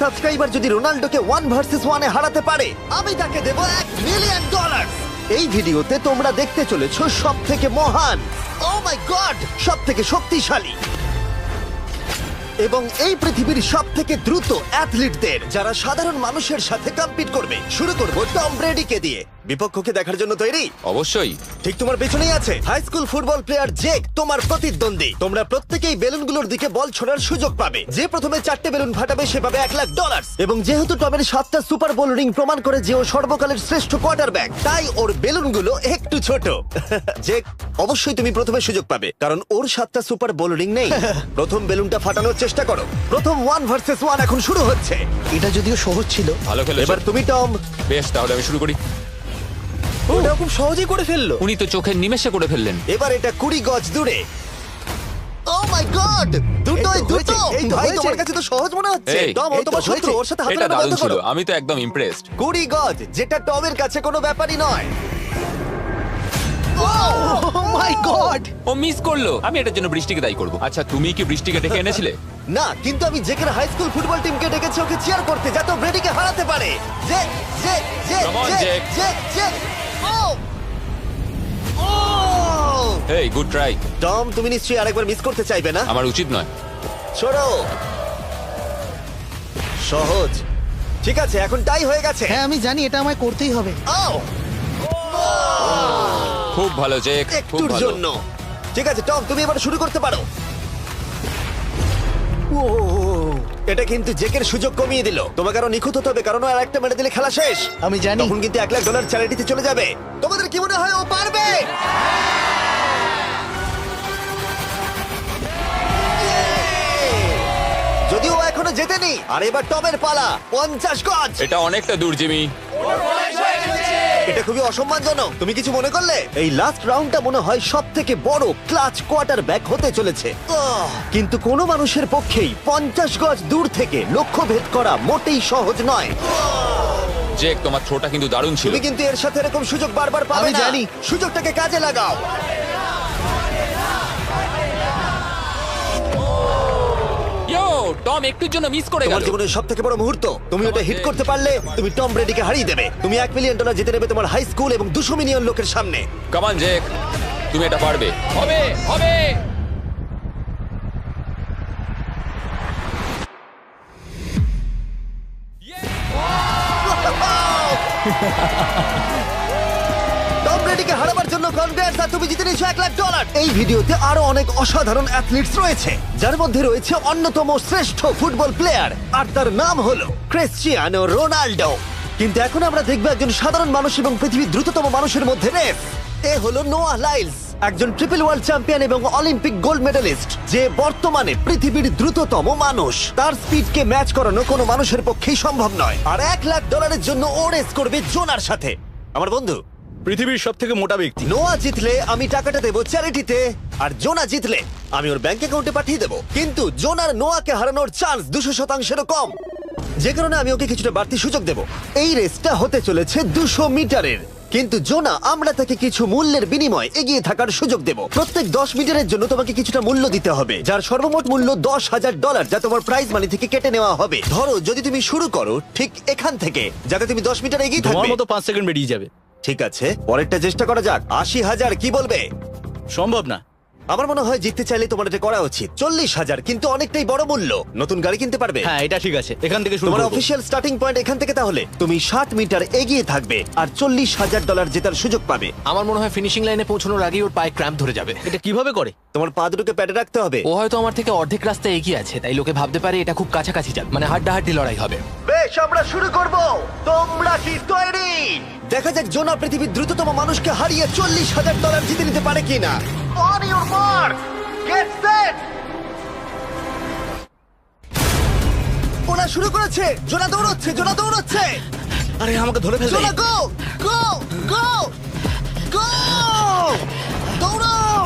Subscriber যদি রোনাল্ডোকে 1 versus 1 এ হারাতে পারে, আমি তাকে দেব $1 মিলিয়ন। এই ভিডিওতে তোমরা দেখতে চলেছো সবথেকে মহান, ও মাই গড, সবথেকে শক্তিশালী এবং এই পৃথিবীর সবথেকে দ্রুত অ্যাথলিটদের, যারা সাধারণ মানুষের সাথে কম্পিট করবে। শুরু করব টম ব্রেডিকে দিয়ে। বিপক্ষকে দেখার জন্য তৈরি? অবশ্যই। ঠিক তোমার পেছনেই আছে high school football player Jake, তোমার প্রতিদ্বন্দ্বী। তোমরা প্রত্যেকেই বেলুনগুলোর দিকে বল ছোড়ার সুযোগ পাবে। যে প্রথমে 4টে বেলুন ফাটাবে সে পাবে $1 লাখ। এবং যেহেতু টমের 7টা সুপার বোল রিং প্রমাণ করে যে ও সর্বকালের শ্রেষ্ঠ কোয়ার্টারব্যাক, তাই ওর বেলুনগুলো একটু ছোট। জেক, অবশ্যই তুমি প্রথমে সুযোগ পাবে, কারণ ওর 7টা সুপার বোল রিং নেই। প্রথম বেলুনটা ফাটানোর চেষ্টা করো। প্রথম 1 ভার্সেস 1 এখন শুরু হচ্ছে। এটা যদিও সহজ ছিল। ভালো খেলেছো। এবার তুমি টম। বেশ, তাহলে আমি শুরু করি। ওটা খুব সহজেই করে ফেললো। উনি তো চোখের নিমেষে করে ফেললেন। এবার এটা 20 গজ দূরে। ও মাই গড, দুটোই এই তো দুটো। হয়েছে, এই তো ভাই, হয়েছে। তোমার কাছে তো সহজ মনে হচ্ছে। এই, টম, ও এই তো তোমার শত্রু, হয়েছে। ওর সাথে হাত এটা মেলানো দারুণ বন্ধ ছিল, করো। আমি তো একদম ইমপ্রেসড। 20 গজ, যেটা টমের কাছে কোনো ব্যাপারই নয়। ও মাই গড! ও মিস করলো। আমি এটার জন্য বৃষ্টিকে দায়ী করব। আচ্ছা, তুমি কি বৃষ্টিকে ডেকে এনেছিলে? না, কিন্তু আমি জেকের হাই স্কুল ফুটবল টিমকে ডেকেছি ওকে চিয়ার করতে, যাতে ও ব্রেডিকে হারাতে পারে। J J J Come on, J Jake. J জে। ও ও হেই, গুড ট্রাই। টম, তুমি নিশ্চয়ই আরেকবার মিস করতে চাইবে না? আমার উচিত নয়। ছোড়ো। সহজ। ঠিক আছে, এখন টাই হয়ে গেছে। হ্যাঁ, আমি জানি এটা আমায় করতেই হবে। ও খুব ভালো জেক, খুব একটুর ভালো। জন্য। ঠিক আছে টম, তুমি এবার শুরু করতে পারো। ও, এটা কিন্তু জেকের সুযোগ কমিয়ে দিল। তোমাকে আরো নিখুঁত হতে হবে, কারণ ও আর একটা মেরে দিলে খেলা শেষ। আমি জানি। তখন কিন্তু $1 লাখ চ্যারিটিতে চলে যাবে। তোমাদের কি মনে হয় ও পারবে? যদিও ও এখনো জেতেনি। আর এবার টমের পালা। 50 গজ। এটা অনেকটা দূর, জিমি। এটা খুবই অসম্মানজনক। তুমি কিছু মনে করলে? এই লাস্ট রাউন্ডটা মনে হয় সবথেকে বড় ক্লাচ কোয়ার্টারব্যাক হতে চলেছে। কিন্তু কোনো মানুষের পক্ষেই 50 গজ দূর থেকে লক্ষ্য ভেদ করা মোটেই সহজ নয়। জেক, তোমার থ্রোটা কিন্তু দারুণ ছিল। তুমি কিন্তু এর সাথে এরকম সুযোগ বারবার পাবে আমি না। জানি। সুযোগটাকে কাজে লাগাও। ইয়ো, টম একটুর জন্য মিস করে গেল। তোমার জীবনের সবথেকে বড় মুহূর্ত। তুমি ওটা হিট করতে পারলে তুমি টম ব্রেডিকে হারিয়ে দেবে। তুমি $1 মিলিয়ন জিতে নেবে তোমার হাই স্কুল এবং 200 মিলিয়ন লোকের সামনে। কাম অন জেক, তুমি এটা পারবে। হবে, হবে। টম ব্রেডিকে হারাবার জন্য কনগ্রেটস, আর তুমি জিতে নিয়েছো $1 লাখ। এই ভিডিওতে আরো অনেক অসাধারণ অ্যাথলিটস রয়েছে, যার মধ্যে রয়েছে অন্যতম শ্রেষ্ঠ ফুটবল প্লেয়ার, আর তার নাম হলো ক্রিশ্চিয়ানো রোনাল্ডো। কিন্তু এখন আমরা দেখব একজন সাধারণ মানুষ এবং পৃথিবীর দ্রুততম মানুষের মধ্যে রেস। এ হলো নোয়াহ লাইলস, একজন ট্রিপল ওয়ার্ল্ড চ্যাম্পিয়ন এবং অলিম্পিক গোল্ড মেডেলিস্ট, যে বর্তমানে পৃথিবীর দ্রুততম মানুষ। তার স্পিডকে ম্যাচ করানো কোনো মানুষের পক্ষেই সম্ভব নয়। আর $1 লাখ জন্য ও রেস করবে জোনার সাথে, আমার বন্ধু। পৃথিবীর সব থেকে মোটা ব্যক্তি। নোয়া জিতলে আমি টাকাটা দেবো চ্যারিটিতে, আর জোনা জিতলে আমি ওর ব্যাংক অ্যাকাউন্টে পাঠিয়ে দেবো। কিন্তু জোনার নোয়াকে হারানোর চান্স 200%-এরও কম, যে কারণে আমি ওকে কিছুটা বাড়তি সুযোগ দেবো। এই রেসটা হতে চলেছে 200 মিটারের। কিন্তু জোনা, আমরা তাকে কিছু মূল্যের বিনিময়ে এগিয়ে থাকার সুযোগ দেব। প্রত্যেক 10 মিটারের জন্য তোমাকে কিছুটা মূল্য দিতে হবে, যার সর্বমোট মূল্য $10,000, যা তোমার প্রাইজ মানি থেকে কেটে নেওয়া হবে। ধরো যদি তুমি শুরু করো ঠিক এখান থেকে, যাতে তুমি 10 মিটার এগিয়ে তোমার থাকবে। মতো 5 সেকেন্ড বেরিয়ে যাবে। ঠিক আছে, পরেরটা চেষ্টা করা যাক। 80,000, কি বলবে? সম্ভব না। আমার মনে হয় জিততে চাইলে তোমার এটা করা উচিত। 40,000 কিন্তু অনেকটাই বড় মূল্য। নতুন গাড়ি কিনতে পারবে। হ্যাঁ, এটা ঠিক আছে, এখান থেকে শুরু তোমার করব। অফিসিয়াল স্টার্টিং পয়েন্ট এখান থেকে। তাহলে তুমি 60 মিটার এগিয়ে থাকবে আর $40,000 জেতার সুযোগ পাবে। আমার মনে হয় ফিনিশিং লাইনে পৌঁছানোর আগেই ওর পায়ে ক্র্যাম্প ধরে যাবে। এটা কিভাবে করে? তোমার পা দুটোকে প্যাডে রাখতে হবে। ও হয়তো আমার থেকে অর্ধেক রাস্তা এগিয়ে আছে, তাই লোকে ভাবতে পারে এটা খুব কাছাকাছি যাবে, মানে হাড্ডাহাড্ডি লড়াই হবে। বেশ, আমরা শুরু করব। তোমরা কি তৈরি? দেখা যাক জোনা পৃথিবীর দ্রুততম মানুষকে হারিয়ে $40,000 জিতে নিতে পারে কিনা। On your mark, get set. ওরা শুরু করেছে। জোনা দৌড়চ্ছে, জোনা দৌড়চ্ছে। আরে আমাকে ধরে ফেলবে। জোনা গো গো গো গো! দৌড়াও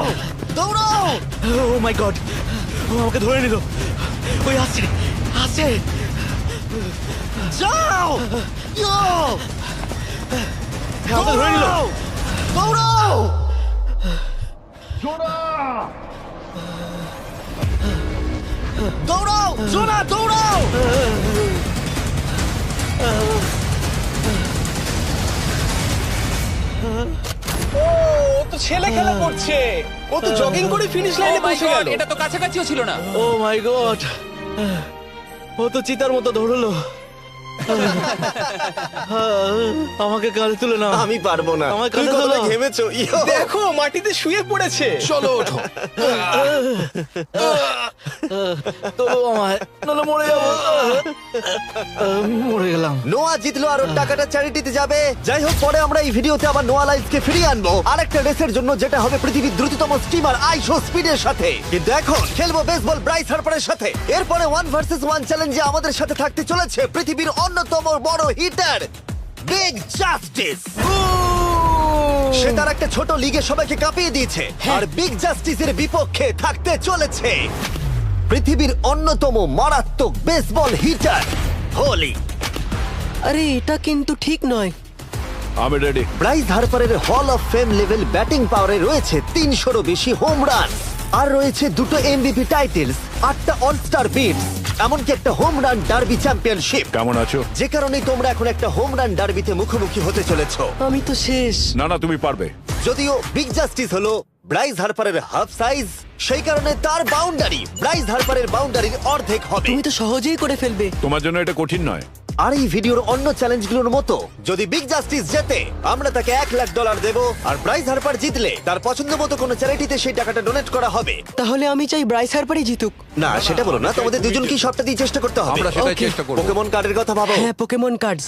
দৌড়াও! ও মাই গড, ও আমাকে ধরে নিল। ওই আসছে, আসছে। যাও! ইয়ো! আমাকে ধরে নিল। দৌড়াও! দৌড়াও! জোনা দৌড়াও! ছেলে খেলা করছে। ও তো জগিং করে ফিনিশ Oh লাইনে my পৌঁছে God, গেল। এটা তো কাছাকাছিও ছিল না। ও মাই গড, ও তো চিতার মতো ধরলো। আমাকে কাঁধে তুলে নাও। আমি পারবো না। আমার তুমি কাঁধে কতটা তোলো। ঘেমেছো ইয়ো। দেখো মাটিতে শুয়ে পড়েছে। চলো ওঠো। তোলো আমায়, নাহলে মরে যাবো। মরে গেলাম। নোয়া জিতলো আর ওর টাকাটা চ্যারিটিতে যাবে। যাই হোক, পরে আমরা এই ভিডিওতে আবার নোয়া লাইফকে ফিরিয়ে আনবো আরেকটা রেসের জন্য, যেটা হবে পৃথিবীর দ্রুততম স্টিমার আইশো স্পিডের সাথে। কিন্তু এখন খেলবো বেসবল ব্রাইস হার্পারের সাথে। এরপরে 1 ভার্সেস 1 চ্যালেঞ্জে আমাদের সাথে থাকতে চলেছে পৃথিবীর অন্যতম বড় হিটার বিগ জাস্টিস। সে তার একটা ছোট লিগে সবাইকে কাঁপিয়ে দিয়েছে, আর বিগ জাস্টিসের বিপক্ষে থাকতে চলেছে পৃথিবীর অন্যতম মারাত্মক বেসবল হিটার হোলি। আরে এটা কিন্তু ঠিক নয়। আমি ready. Bryce হার্পারের hall of fame level batting পাওয়ারে রয়েছে 300-রও বেশি হোম রান, আর রয়েছে 2টো এমভিপি টাইটেলস, 8টা অলস্টার বিটস, এমনকি একটা হোম রান ডার্বি চ্যাম্পিয়নশিপ। কেমন আছো? যে কারণে তোমরা এখন একটা হোম রান ডার্বিতে মুখোমুখি হতে চলেছো। আমি তো শেষ। না না, তুমি পারবে। যদিও বিগ জাস্টিস হলো ব্রাইস হার্পারের হাফ সাইজ, সেই কারণে তার বাউন্ডারি ব্রাইস হার্পারের বাউন্ডারির অর্ধেক হবে। তুমি তো সহজেই করে ফেলবে। তোমার জন্য এটা কঠিন নয়। আর এই ভিডিওর অন্য চ্যালেঞ্জগুলোর মতো যদি বিগ জাস্টিস জেতে, আমরা তাকে $1,00,000 দেব, আর ব্রাইস হার্পার জিতলে তার পছন্দ মতো কোনো চ্যারিটিতে সেই টাকাটা ডোনেট করা হবে। তাহলে আমি চাই ব্রাইস হার্পারই জিতুক। না, সেটা বলো না, তোমাদের দুজনকেই সবটা দিয়ে চেষ্টা করতে হবে। আমরা সেটাই Okay. চেষ্টা করব। পোকেমন কার্ডের কথা ভাবো। হ্যাঁ, পোকেমন কার্ডস।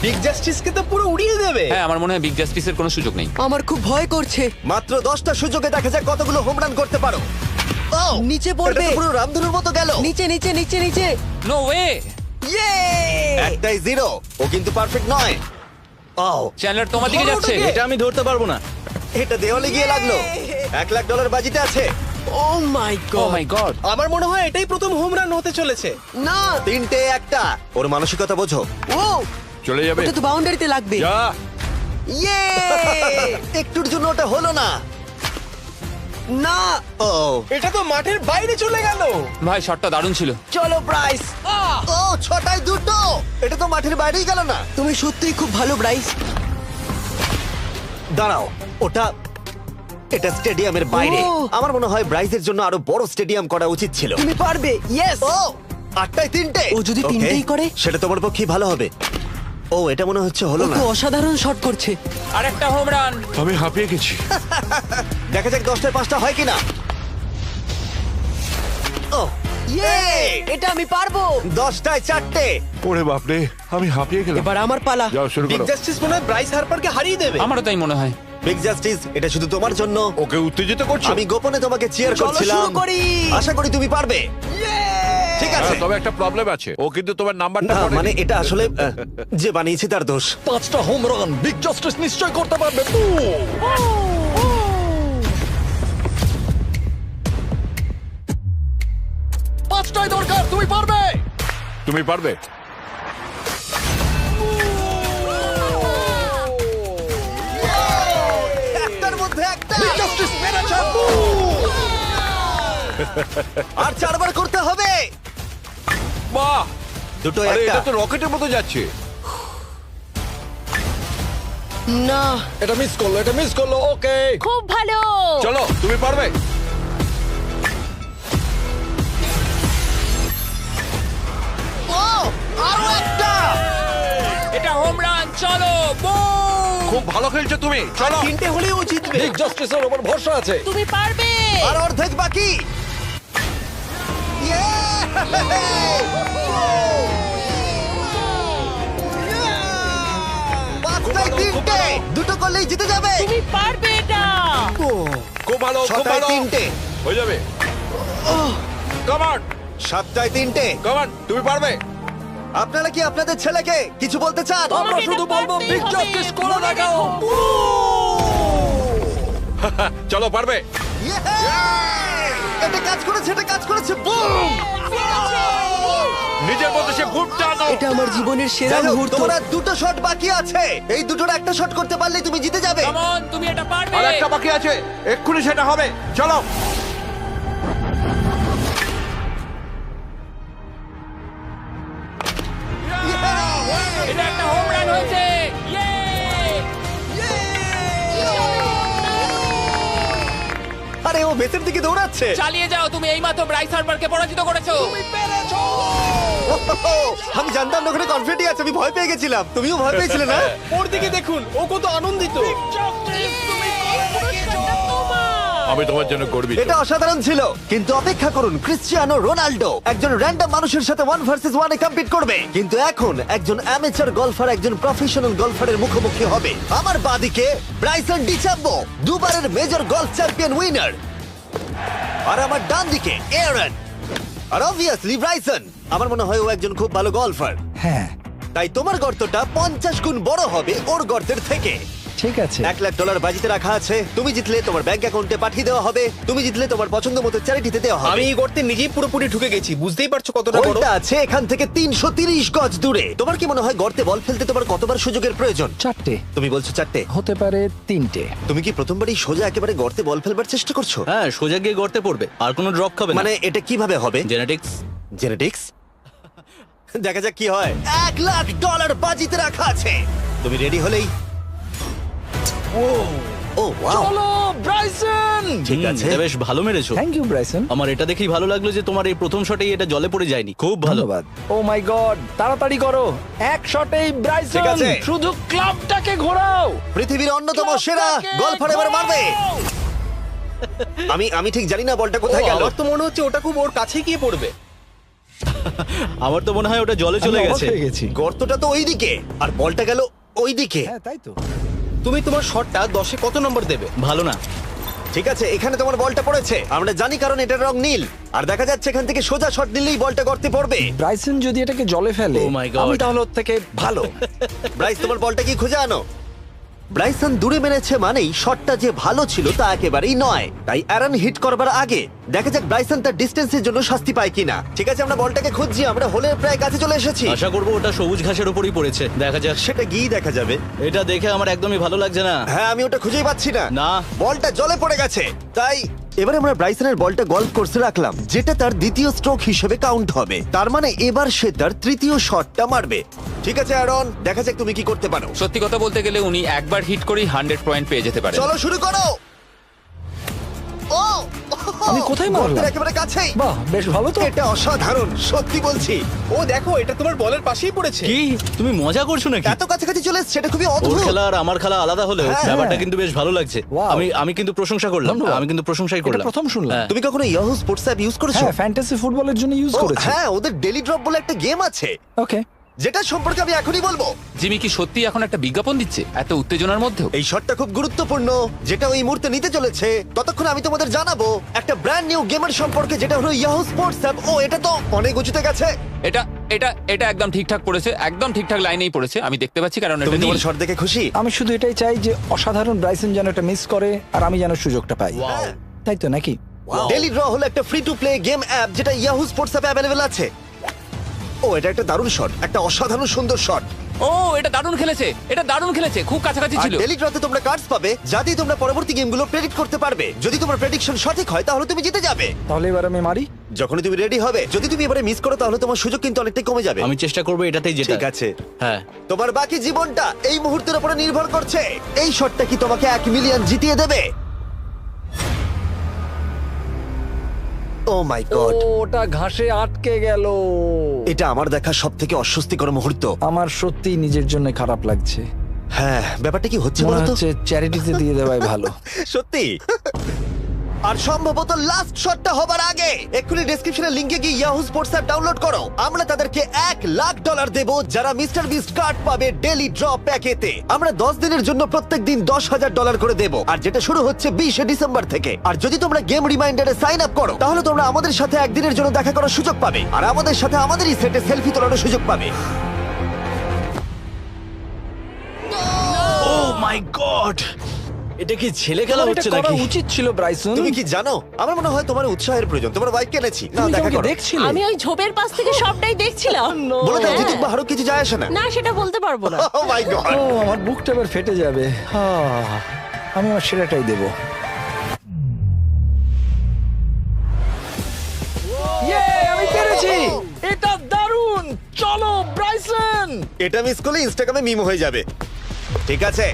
বিগ জাস্টিসকে তো পুরো উড়িয়ে দেবে। হ্যাঁ, আমার মনে হয় বিগ জাস্টিসের কোনো সুযোগ নেই। আমার খুব ভয় করছে। মাত্র 10টা সুযোগে দেখা যাক কতগুলো হোম রান করতে পারো। ও, নিচে পড়বে। এটা তো পুরো রামধনুর মতো গেল। নিচে নিচে নিচে নিচে। No way. ইয়ে! একটাই জিরো, ও কিন্তু পারফেক্ট নয়। ও, চ্যানেলার তোমার দিকে যাচ্ছে। এটা আমি ধরতে পারবো না। এটা দেওয়ালে গিয়ে লাগলো। $1,00,000 বাজিতে আছে। ও মাই ও গড। মাই গড। আমার মনে হয় এটাই প্রথম হোম রান হতে চলেছে। না। 3টে একটা। ওর মানসিকতা বোঝো। ও, চলে যাবে। ওটা তো বাউন্ডারিতে লাগবে। যা। ইয়ে! একটুর জন্য ওটা হলো না। না। ও, এটা তো মাঠের বাইরে চলে গেল। ভাই শটটা দারুণ ছিল। চলো ব্রাইস। ও, 6টায় 2টো। এটা তো মাঠের বাইরেই গেল না। তুমি সত্যিই খুব ভালো ব্রাইস। দাঁড়াও, এটা স্টেডিয়ামের বাইরে। ও। আমার মনে হয় ব্রাইজের জন্য আরো বড় স্টেডিয়াম করা উচিত ছিল। তুমি পারবে। ইয়েস। ও, 8টায় 3টে। ও যদি Okay, তিনটেই করে? সেটা তোমার পক্ষে ভালো হবে। ও, এটা মনে হচ্ছে হলো ও না। তো অসাধারণ শট করছে। আর একটা হোম রান। আমি হাঁপিয়ে গেছি। দেখা যাক 10টায় 5টা হয় কিনা। ও, ইয়ে! এটা আমি পারবো। 10টায় 4টে। ওরে বাপরে, আমি হাঁপিয়ে গেলাম। এবার আমার পালা। যাও শুরু বিগ করো। জাস্টিস মনে হয় ব্রাইস হার্পারকে হারিয়ে দেবে। আমারও তাই মনে হয়। বিগ জাস্টিস, এটা শুধু তোমার জন্য। ওকে উত্তেজিত করছো? আমি গোপনে তোমাকে চিয়ার চলো করছিলাম। শুরু করি। আশা করি তুমি পারবে। ঠিক আছে। হ্যাঁ, তবে একটা প্রবলেম আছে, ও কিন্তু তোমার নাম্বারটা না, পড়েনি। মানে এটা আসলে যে বানিয়েছে তার দোষ। 5টা হোম রান বিগ জাস্টিস নিশ্চয় করতে পারবে। পাঁচটাই দরকার, তুমি পারবে। তুমি পারবে। একটার মধ্যে একটা। আর 4বার করতে হবে। বাহ, দুটো আরে একটা। এটা তো রকেটের মতো যাচ্ছে। না। এটা মিস করলো, এটা মিস করলো। ওকে, খুব ভালো। চলো, তুমি পারবে। ও, আরো একটা। এটা হোম রান। চলো, বুম। খুব ভালো খেলছো তুমি, চলো। 3টে হলেও ও জিতবে। বিগ জাস্টিসের উপর ভরসা আছে। তুমি পারবে। আর অর্ধেক বাকি। পাঁচটায় 3টে। দুটো করলেই জিতে যাবে। তুমি পারবে এটা। খুব ভালো, খুব 6টায় ভালো। 3টে। হয়ে যাবে। কামান, 7টায় 3টে। কামান, তুমি পারবে। আপনারা কি আপনাদের ছেলেকে কিছু বলতে চান? আমরা শুধু বলবো বিগ জাস্টিস করে দেখাও। চলো, পারবে। এটা কাজ করেছে, এটা কাজ করেছে। বুম! নিজের মধ্যে সে খুব টানো। এটা আমার জীবনের সেরা যাই হোক, মুহূর্ত। তোমার আর 2টো শট বাকি আছে। এই দুটোর একটা শট করতে পারলে তুমি জিতে যাবে। কাম অন, তুমি এটা পারবে। আর একটা বাকি আছে, এক্ষুনি সেটা হবে। চলো। এটা একটা হোম রান হয়েছে। ইয়ে! আরে ও বেসের দিকে দৌড়াচ্ছে। চালিয়ে যাও, তুমি এইমাত্র ব্রাইস হার্বারকে পরাজিত করেছো। আমি জানতাম না ওখানে কনফিডেন্ট আছে, আমি ভয় পেয়ে গেছিলাম। তুমিও ভয় পেয়েছিলে না? ওর দিকে দেখুন, ও কত আনন্দিত। আমি তোমার জন্য গর্বিত। এটা অসাধারণ ছিল, কিন্তু অপেক্ষা করুন, ক্রিশ্চিয়ানো রোনাল্ডো একজন র্যান্ডম মানুষের সাথে 1 ভার্সেস 1 এ কম্পিট করবে, কিন্তু এখন একজন অ্যামেচার গলফার একজন প্রফেশনাল গলফারের মুখোমুখি হবে। আমার বাদিকে ব্রাইসন ডিচাম্বো, দুবারের মেজর গলফ চ্যাম্পিয়ন উইনার, আর আমার ডান দিকে এরন। আর অবভিয়াসলি ব্রাইসন, আমার মনে হয় ও একজন খুব ভালো গলফার। হ্যাঁ তাই তোমার গর্তটা 50 গুণ বড় হবে ওর গর্তের থেকে। ঠিক আছে। $1,00,000 বাজিতে রাখা আছে। তুমি জিতলে তোমার ব্যাংক অ্যাকাউন্টে পাঠিয়ে দেওয়া হবে, তুমি জিতলে তোমার পছন্দ মতো চ্যারিটিতে দেওয়া হবে। আমি এই গর্তে নিজেই পুরোপুরি ঢুকে গেছি, বুঝতেই পারছো কতটা বড়। ওটা আছে এখান থেকে 330 গজ দূরে। তোমার কি মনে হয় গর্তে বল ফেলতে তোমার কতবার সুযোগের প্রয়োজন? 4টে তুমি বলছো 4টে, হতে পারে 3টে। তুমি কি প্রথমবারই সোজা একেবারে গর্তে বল ফেলবার চেষ্টা করছো? হ্যাঁ, সোজা গিয়ে গর্তে পড়বে আর কোনো ড্রপ খাবে না। মানে এটা কিভাবে হবে? জেনেটিক্স। জেনেটিক্স? দেখা যাক কি হয়। $1,00,000 বাজিতে রাখা আছে। তুমি রেডি হলেই ও ওয়াও, চলো ব্রাইসন। ঠিক আছে। বেশ ভালো মেরেছো। Thank you Bryson. আমার এটা দেখেই ভালো লাগলো যে তোমার এই প্রথম শটেই এটা জলে পড়ে যায়নি। খুব ভালো। ধন্যবাদ। ও মাই গড, তাড়াতাড়ি করো, এক শটেই ব্রাইসন। ঠিক আছে। শুধু ক্লাবটাকে ঘোরাও। পৃথিবীর অন্যতম সেরা গলফার এবার মারবে। আমি ঠিক জানি না বলটা কোথায় গেল। আমার তো মনে হচ্ছে ওটা খুব ওর কাছে গিয়ে পড়বে। আমার তো মনে হয় ওটা জলে চলে আমি অবাক গেছে। হয়ে গেছি। গর্তটা তো ওইদিকে আর বলটা গেল ওইদিকে। হ্যাঁ তাই তো। তুমি তোমার শটটা 10-এ কত নম্বর দেবে? ভালো না। ঠিক আছে, এখানে তোমার বলটা পড়েছে, আমরা জানি কারণ এটার রং নীল। আর দেখা যাচ্ছে এখান থেকে সোজা শট নিলেই বলটা গর্তে পড়বে। ব্রাইসন যদি এটাকে জলে ফেলে, Oh my God. আমি তাহলে ওর থেকে ভালো। ব্রাইস, তোমার বলটা কি খুঁজে আনো। ব্রাইসন দূরে মেরেছে মানেই শটটা যে ভালো ছিল তা একেবারেই নয়। তাই অ্যারন হিট করবার আগে দেখা যাক ব্রাইসন তার ডিস্টেন্সের জন্য শাস্তি পায় কিনা। ঠিক আছে, আমরা বলটাকে খুঁজছি, আমরা হোলের প্রায় কাছে চলে এসেছি। আশা করবো ওটা সবুজ ঘাসের উপরই পড়েছে। দেখা যাক। সেটা গিয়ে দেখা যাবে। এটা দেখে আমার একদমই ভালো লাগছে না। হ্যাঁ, আমি ওটা খুঁজেই পাচ্ছি না। না। বলটা জলে পড়ে গেছে। তাই এবার আমরা ব্রাইসনের বলটা গলফ কোর্সে রাখলাম, যেটা তার দ্বিতীয় স্ট্রোক হিসেবে কাউন্ট হবে। তার মানে এবার সে তার তৃতীয় শটটা মারবে। ঠিক আছে অ্যারন, দেখা যাক তুমি কি করতে পারো। সত্যি কথা বলতে গেলে উনি একবার হিট করেই 100 পয়েন্ট পেয়ে যেতে পারেন। চলো শুরু করো। ও আমি কোথায় মারলাম? গর্তের একেবারে কাছেই। বাহ, বেশ ভালো তো। এটা অসাধারণ, সত্যি বলছি। ও দেখো, এটা তোমার বলের পাশেই পড়েছে। কি তুমি মজা করছো নাকি? এত কাছাকাছি চলে এসেছে, সেটা খুবই ওর অদ্ভুত। খেলা আর আমার খেলা আলাদা হলেও হ্যাঁ। ব্যাপারটা কিন্তু বেশ ভালো লাগছে। Wow. আমি কিন্তু প্রশংসা করলাম। ধন্যবাদ। আমি কিন্তু প্রশংসাই এটা করলাম। প্রথম শুনলাম। হ্যাঁ। তুমি কখনো ইয়াহু স্পোর্টস অ্যাপ ইউজ করেছো? হ্যাঁ, ফ্যান্টাসি ফুটবলের জন্য ইউজ ও, করেছি। হ্যাঁ, ওদের ডেলি ড্রপ বলে একটা গেম আছে, ওকে। যেটা সম্পর্কে আমি এখনই বলবো। জিমি কি সত্যি এখন একটা বিজ্ঞাপন দিচ্ছে এত উত্তেজনার মধ্যেও? এই শটটা খুব গুরুত্বপূর্ণ, যেটা ওই মুহূর্তে নিতে চলেছে। ততক্ষণ আমি তোমাদের জানাবো একটা ব্র্যান্ড নিউ গেমের সম্পর্কে, যেটা হলো ইয়াহু স্পোর্টস অ্যাপ। ও, এটা তো অনেক উঁচুতে গেছে। এটা এটা এটা একদম ঠিকঠাক পড়েছে, একদম ঠিকঠাক লাইনেই পড়েছে। আমি দেখতে পাচ্ছি কারণ তুমি এটা তোমার নীল। শট দেখে খুশি? আমি শুধু এটাই চাই যে অসাধারণ ব্রাইসন যেন এটা মিস করে আর আমি যেন সুযোগটা পাই। হ্যাঁ। তাই তো নাকি? ডেলি ড্র হলো একটা free to play game app, যেটা ইয়াহু স্পোর্টস অ্যাপে অ্যাভেলেবল আছে। ও, এটা একটা দারুণ শট, একটা অসাধারণ সুন্দর শট। ও, এটা দারুণ খেলেছে, এটা দারুণ খেলেছে, খুব কাছাকাছি আর ছিল। ডেলি ড্রতে তোমরা কার্ডস পাবে, যাতে তোমরা পরবর্তী গেমগুলো প্রেডিক্ট করতে পারবে। যদি তোমার প্রেডিকশন সঠিক হয় তাহলে তুমি জিতে যাবে। তাহলে এবার আমি মারি। যখনই তুমি রেডি হবে, যদি তুমি এবারে মিস করো তাহলে তোমার সুযোগ কিন্তু অনেকটাই কমে যাবে। আমি চেষ্টা করবো এটাতেই যেটা। ঠিক আছে, হ্যাঁ। তোমার বাকি জীবনটা এই মুহূর্তের উপরে নির্ভর করছে। এই শটটা কি তোমাকে 1 মিলিয়ন জিতিয়ে দেবে? ও মাই গড, ওটা ঘাসে আটকে গেল। এটা আমার দেখা সবথেকে অস্বস্তিকর মুহূর্ত। আমার সত্যি নিজের জন্য খারাপ লাগছে। হ্যাঁ, ব্যাপারটা কি হচ্ছে মনে বলো তো? হচ্ছে চ্যারিটিতে দিয়ে দেওয়াই ভালো। সত্যি। আর সম্ভবত লাস্ট শটটা হবার আগে এক্ষুনি ডেসক্রিপশনের লিংকে গিয়ে ইয়াহু স্পোর্টস অ্যাপ ডাউনলোড করো। আমরা তাদেরকে $1,00,000 দেব যারা মিস্টার বিস্ট কার্ড পাবে ডেলি ড্র প্যাকেতে। আমরা 10 দিনের জন্য প্রত্যেক দিন $10,000 করে দেব, আর যেটা শুরু হচ্ছে 20 ডিসেম্বর থেকে। আর যদি তোমরা গেম রিমাইন্ডারে সাইন আপ করো তাহলে তোমরা আমাদের সাথে একদিনের জন্য দেখা করার সুযোগ পাবে, আর আমাদের সাথে আমাদেরই সেটে সেলফি তোলার সুযোগ পাবে। ও মাই গড, এটা কি ছেলে খেলা তোমার হচ্ছে এটা করা নাকি? উচিত ছিল ব্রাইসন। তুমি কি জানো, আমার মনে হয় তোমার উৎসাহের প্রয়োজন। তোমার বাইক কিনেছি, না তুমি দেখা কাউকে করো। দেখছিলে? আমি ওই ঝোপের পাশ থেকে সবটাই দেখছিলাম। বলে দাও হ্যাঁ। জিতুক বা হারুক, কিছু যায় আসে না। না, সেটা বলতে পারবো না। ও মাই গড, ও, আমার বুকটা এবার ফেটে যাবে। আমি আমার সেরাটাই দেব। আমি পেরেছি। এটা দারুণ। চলো ব্রাইসন। এটা মিস করলে ইনস্টাগ্রামে মিম হয়ে যাবে। ঠিক আছে,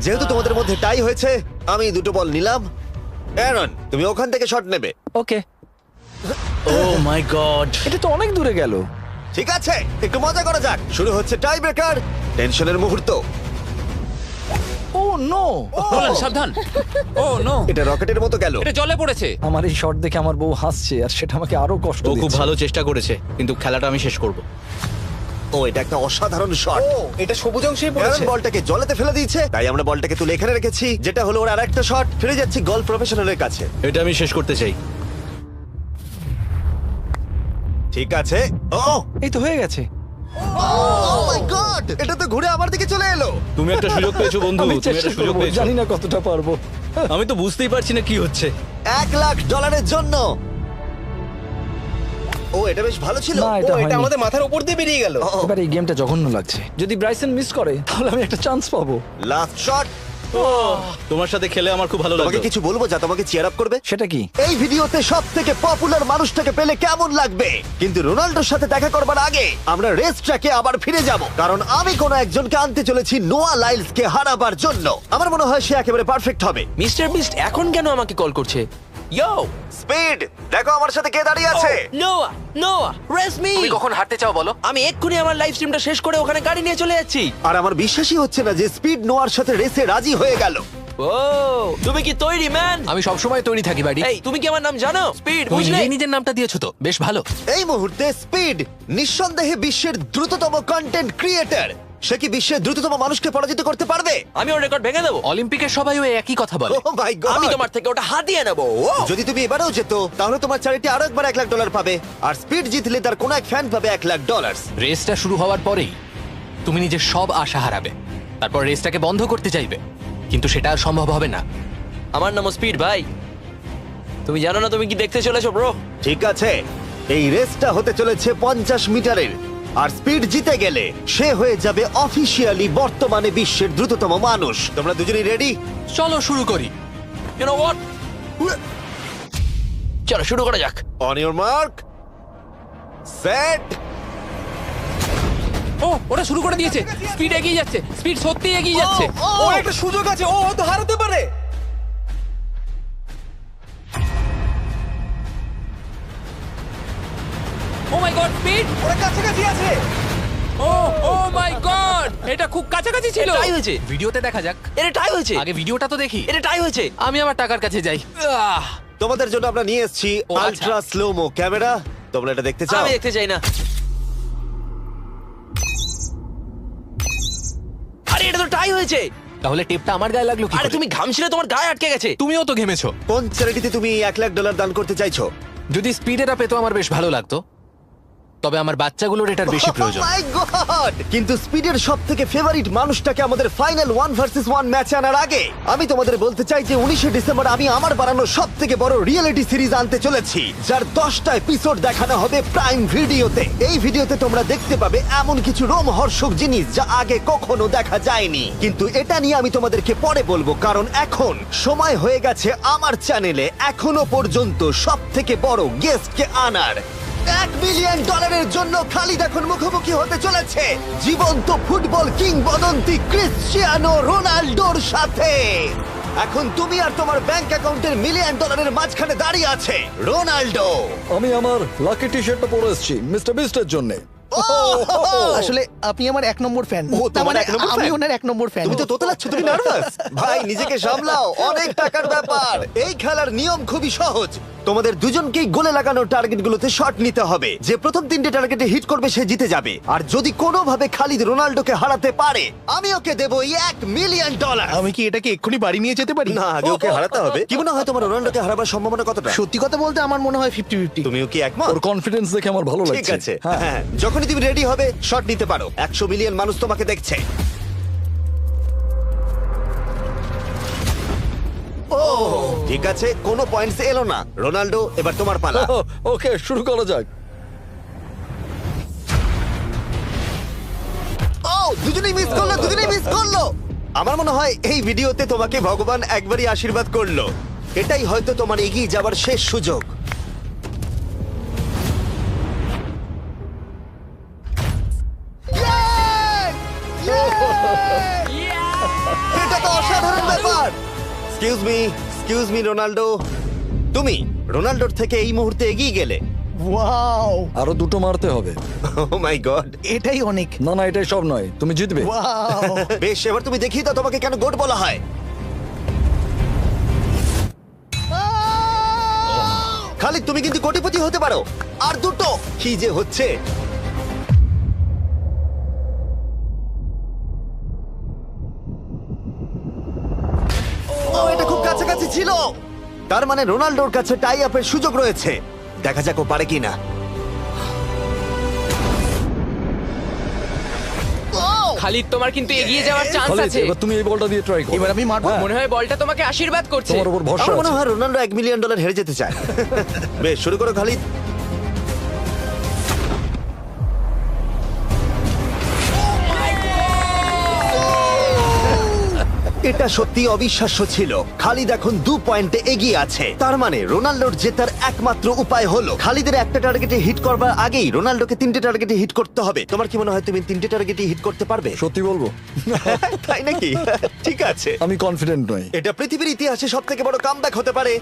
যেহেতু তোমাদের মধ্যে টাই হয়েছে, আমি 2টো বল নিলাম অ্যারন তুমি ওখান থেকে শট নেবে। ওকে, ও মাই গড। এটা তো অনেক দূরে গেল। ঠিক আছে, একটু মজা করা যাক। শুরু হচ্ছে টাই ব্রেকার, টেনশনের মুহূর্ত। ও নো, নোলান সাবধান। ও নো, এটা রকেটের মতো গেল। এটা জলে পড়েছে। আমার এই শট দেখে আমার বউ হাসছে আর সেটা আমাকে আরো কষ্ট ও খুব দিচ্ছে। ভালো চেষ্টা করেছে, কিন্তু খেলাটা আমি শেষ করব। ও এটা একটা অসাধারণ শট। ও এটা সবুজ অংশেই অ্যারন পড়েছে। বলটাকে জলেতে ফেলে দিয়েছে, তাই আমরা বলটাকে তুলে এখানে রেখেছি, যেটা হলো ওর আরেকটা শট। ফিরে যাচ্ছি গলফ প্রফেশনালের কাছে। এটা আমি শেষ করতে চাই। ঠিক আছে। ও এই তো হয়ে গেছে। ও মাই গড, এটা তো ঘুরে আমার দিকে চলে এলো। তুমি একটা সুযোগ পেয়েছো বন্ধু, আমি তুমি চেষ্টা একটা সুযোগ করবো, পেয়েছো। জানি না কতটা পারবো। আমি তো বুঝতেই পারছি না কি হচ্ছে। $1,00,000 জন্য। ও এটা বেশ ভালো ছিল। না, ও এটা এটা হয়নি। আমাদের মাথার উপর দিয়ে বেরিয়ে গেল। এবার এই গেমটা জঘন্য লাগছে। যদি ব্রাইসন মিস করে তাহলে আমি একটা চান্স পাবো। Last shot. তোমার সাথে খেলে আমার খুব ভালো তোমাকে লাগলো। কিছু বলবো যা তোমাকে চিয়ার আপ করবে? সেটা কি? এই ভিডিওতে সব থেকে পপুলার মানুষটাকে পেলে কেমন লাগবে? কিন্তু রোনাল্ডোর সাথে দেখা করবার আগে আমরা রেস ট্র্যাকে আবার ফিরে যাব, কারণ আমি কোনো একজনকে আনতে চলেছি নোয়া লাইলসকে হারাবার জন্য। আমার মনে হয় সে একেবারে পারফেক্ট হবে। মিস্টার বিস্ট এখন কেন আমাকে কল করছে? ইয়ো স্পিড, দেখো আমার সাথে কে দাঁড়িয়ে আছে। নোয়া, নোয়া রেস মি। তুমি কখন হাঁটতে চাও বলো? আমি এক্ষুনি আমার লাইভ স্ট্রিমটা শেষ করে ওখানে গাড়ি নিয়ে চলে যাচ্ছি। আর আমার বিশ্বাসই হচ্ছে না যে স্পিড নোয়ার সাথে রেসে রাজি হয়ে গেল। ও তুমি কি তৈরি ম্যান? আমি সব সময় তৈরি থাকি বাড়ি। এই তুমি কি আমার নাম জানো? স্পিড, তুমি বুঝলে? নিজেই নিজের নামটা দিয়েছো তো, বেশ ভালো। এই মুহূর্তে স্পিড নিঃসন্দেহে বিশ্বের দ্রুততম কন্টেন্ট ক্রিয়েটর। সে কি বিশ্বের দ্রুততম মানুষকে পরাজিত করতে পারবে? আমি ওর রেকর্ড ভেঙে দেবো। অলিম্পিকের সবাই ওই একই কথা বলে। Oh my God! আমি তোমার থেকে ওটা হাতিয়ে নেবো। যদি তুমি এবারেও যেত তাহলে তোমার চ্যারিটি আরো একবার $1,00,000 পাবে, আর স্পিড জিতলে তার কোনো এক ফ্যান পাবে $1,00,000। রেসটা শুরু হওয়ার পরেই তুমি নিজের সব আশা হারাবে, তারপর রেসটাকে বন্ধ করতে চাইবে, কিন্তু সেটা আর সম্ভব হবে না। আমার নাম স্পিড ভাই, তুমি জানো না তুমি কি দেখতে চলেছো ব্রো? ঠিক আছে, এই রেসটা হতে চলেছে 50 মিটারের, আর স্পিড জিতে গেলে সে হয়ে যাবে অফিসিয়ালি বর্তমানে বিশ্বের দ্রুততম মানুষ। তোমরা দুজনেই রেডি? চলো শুরু করি। ইউ নো হোয়াট, চলো শুরু করা যাক। On your mark, set. ও ওটা শুরু করে দিয়েছে। স্পিড এগিয়ে যাচ্ছে, স্পিড সত্যিই এগিয়ে যাচ্ছে। ও একটা সুযোগ আছে, ও হয়তো হারাতে পারে। ও মাই গড, স্পিড! ওরা কাছাকাছি আছে। ও ও মাই গড, এটা খুব কাছাকাছি ছিল। টাই হয়েছে, ভিডিওতে দেখা যাক। এটা টাই হয়েছে, আগে ভিডিওটা তো দেখি। এটা টাই হয়েছে, আমি আমার টাকার কাছে যাই। তোমাদের জন্য আমরা নিয়ে এসেছি ও, আচ্ছা। Ultra slomo camera. তোমরা এটা দেখতে চাও? আমি দেখতে চাই না। আরে এটা তো টাই হয়েছে। তাহলে টেপটা আমার গায়ে লাগলো কি করে? আরে তুমি ঘামছিলে, তোমার গায়ে আটকে গেছে। তুমিও তো ঘেমেছো। কোন চ্যারিটিতে তুমি $1,00,000 দান করতে চাইছো? যদি স্পিড এটা পেতো আমার বেশ ভালো লাগতো, তবে আমার বাচ্চাগুলোর এটার বেশি প্রয়োজন। Oh my God! কিন্তু স্পিডের সবথেকে ফেভারিট মানুষটাকে আমাদের ফাইনাল 1 ভার্সেস 1 ম্যাচে আনার আগে আমি তোমাদের বলতে চাই যে 19 ডিসেম্বর আমি আমার বানানো সবথেকে বড় রিয়েলিটি সিরিজ আনতে চলেছি, যার 10টা এপিসোড দেখানো হবে প্রাইম ভিডিওতে। এই ভিডিওতে তোমরা দেখতে পাবে এমন কিছু রোমহর্ষক জিনিস যা আগে কখনো দেখা যায়নি, কিন্তু এটা নিয়ে আমি তোমাদেরকে পরে বলবো, কারণ এখন সময় হয়ে গেছে আমার চ্যানেলে এখনো পর্যন্ত সবথেকে বড় গেস্টকে আনার। $1 মিলিয়ন জন্য খালিদ এখন মুখোমুখি হতে চলেছে জীবন্ত ফুটবল কিংবদন্তি ক্রিশ্চিয়ানো রোনাল্ডোর সাথে। এখন তুমি আর তোমার ব্যাংক অ্যাকাউন্টের $1 মিলিয়ন মাঝখানে দাঁড়িয়ে আছে রোনাল্ডো। আমি আমার লাকি টি শার্টটা পরে এসেছি মিস্টার বিস্টের জন্য। আসলে আপনি আমার 1 নম্বর ফ্যান। ও, তোমার এক নম্বর আমি fan? ওনার 1 নম্বর ফ্যান। তুমি তো তোতলাচ্ছ, তুমি নার্ভাস? ভাই নিজেকে সামলাও, অনেক টাকার ব্যাপার। এই খেলার নিয়ম খুবই সহজ। তোমাদের দুজনকেই গোলে লাগানো টার্গেটগুলোতে শট নিতে হবে। যে প্রথম 3টে টার্গেটে হিট করবে সে জিতে যাবে। আর যদি কোনোভাবে খালিদ রোনাল্ডোকে হারাতে পারে আমি ওকে দেবো $1 মিলিয়ন। আমি কি এটাকে এক্ষুনি বাড়ি নিয়ে যেতে পারি? না, আগে ওকে হারাতে হবে। কি মনে হয় তোমার রোনাল্ডোকে হারাবার সম্ভাবনা কতটা? সত্যি কথা বলতে আমার মনে হয় 50-50। তুমিও কি একমত? ওর কনফিডেন্স দেখে আমার ভালো লাগছে। ঠিক আছে, হ্যাঁ। হ্যাঁ, যখনই তুমি রেডি হবে শট নিতে পারো। 100 মিলিয়ন মানুষ তোমাকে দেখছে। ও ঠিক আছে, কোনো পয়েন্টস এলো না। রোনাল্ডো, এবার তোমার পালা। ওকে, শুরু করা যাক। ও দুজনেই মিস করলো, দুজনেই মিস করলো। আমার মনে হয় এই ভিডিওতে তোমাকে ভগবান একবারই আশীর্বাদ করলো। এটাই হয়তো তোমার এগিয়ে যাবার শেষ সুযোগ। এটা তো অসাধারণ ব্যাপার। Excuse me, excuse me Ronaldo, তুমি রোনাল্ডোর থেকে এই মুহূর্তে এগিয়ে গেলে। ওয়াও, আরো দুটো মারতে হবে। ও মাই গড। এটাই অনেক। না না, এটাই সব নয়, তুমি জিতবে। ওয়াও, বেশ, এবার তুমি দেখিয়ে দাও তোমাকে কেন গোট বলা হয়। খালিদ, তুমি কিন্তু কোটিপতি হতে পারো। আর দুটো কি যে হচ্ছে। ও, এটা খুব কাছাকাছি ছিল। তার মানে রোনাল্ডোর কাছে টাই আপের সুযোগ রয়েছে। দেখা যাক ও পারে কিনা। খালিদ, তোমার কিন্তু এগিয়ে যাওয়ার চান্স খালিদ, আছে। এবার তুমি এই বলটা দিয়ে ট্রাই করো। এবার আমি মারবো। হ্যাঁ, মনে হয় বলটা তোমাকে আশীর্বাদ করছে। তোমার উপর ভরসা আমার মনে আছে। হয় রোনাল্ডো $1 মিলিয়ন হেরে যেতে চায়। বেশ, শুরু করো খালিদ। এটা সত্যি অবিশ্বাস্য ছিল। খালিদ এখন 2 পয়েন্টে এগিয়ে আছে। তার মানে রোনাল্ডোর জেতার একমাত্র উপায় হলো খালিদের একটা টার্গেটে হিট করবার আগেই রোনাল্ডোকে 3টে টার্গেটে হিট করতে হবে। তোমার কি মনে হয় তুমি 3টে টার্গেটে হিট করতে পারবে? সত্যি বলবো, তাই নাকি? ঠিক আছে। আমি কনফিডেন্ট নই। এটা পৃথিবীর ইতিহাসে সবথেকে বড় কামব্যাক হতে পারে।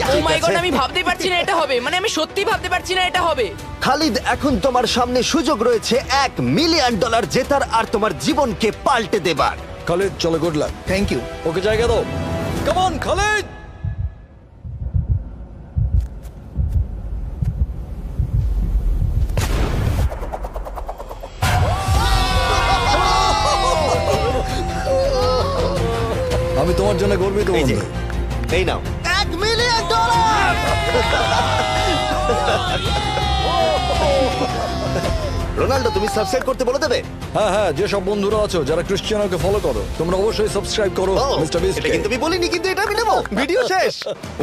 Yes! ও মাই ঠিক গড, আছে। আমি ভাবতেই পারছি না এটা হবে। মানে আমি সত্যি ভাবতে পারছি না এটা হবে। খালিদ, এখন তোমার সামনে সুযোগ রয়েছে $1 মিলিয়ন জেতার আর তোমার জীবনকে পাল্টে দেবার। খালিদ, চলো, good luck. Thank you. Okay জায়গা দাও। Come on Khalid. আমি তোমার জন্য গর্বিত এই যে, বন্ধু। এই নাও $1 মিলিয়ন। রোনাল্ডো, তুমি সাবস্ক্রাইব করতে বলে দেবে? হ্যাঁ হ্যাঁ, যেসব বন্ধুরা আছো যারা ক্রিশ্চিয়ানোকে ফলো করো, তোমরা অবশ্যই সাবস্ক্রাইব করো ও, মিস্টার এটা বিস্টকে। কিন্তু আমি বলিনি, কিন্তু এটা আমি নেবো। ভিডিও শেষ।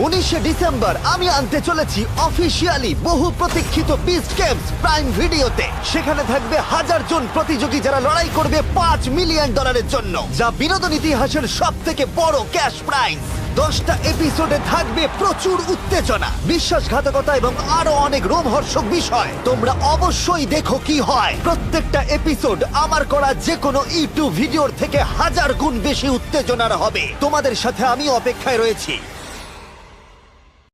19শে ডিসেম্বর আমি আনতে চলেছি অফিসিয়ালি বহু প্রতীক্ষিত বিস্ট গেমস প্রাইম ভিডিওতে। সেখানে থাকবে 1000 জন প্রতিযোগী যারা লড়াই করবে $5 মিলিয়ন জন্য, যা বিনোদন ইতিহাসের সবথেকে বড় ক্যাশ প্রাইজ। 10টা এপিসোডে থাকবে প্রচুর উত্তেজনা, বিশ্বাসঘাতকতা এবং আরো অনেক রোমহর্ষক বিষয়। তোমরা অবশ্যই দেখো কি হয়। প্রত্যেকটা এপিসোড আমার করা যে কোনো ইউটিউব ভিডিওর থেকে 1000 গুণ বেশি উত্তেজনার হবে। তোমাদের সাথে আমি অপেক্ষায় রয়েছি।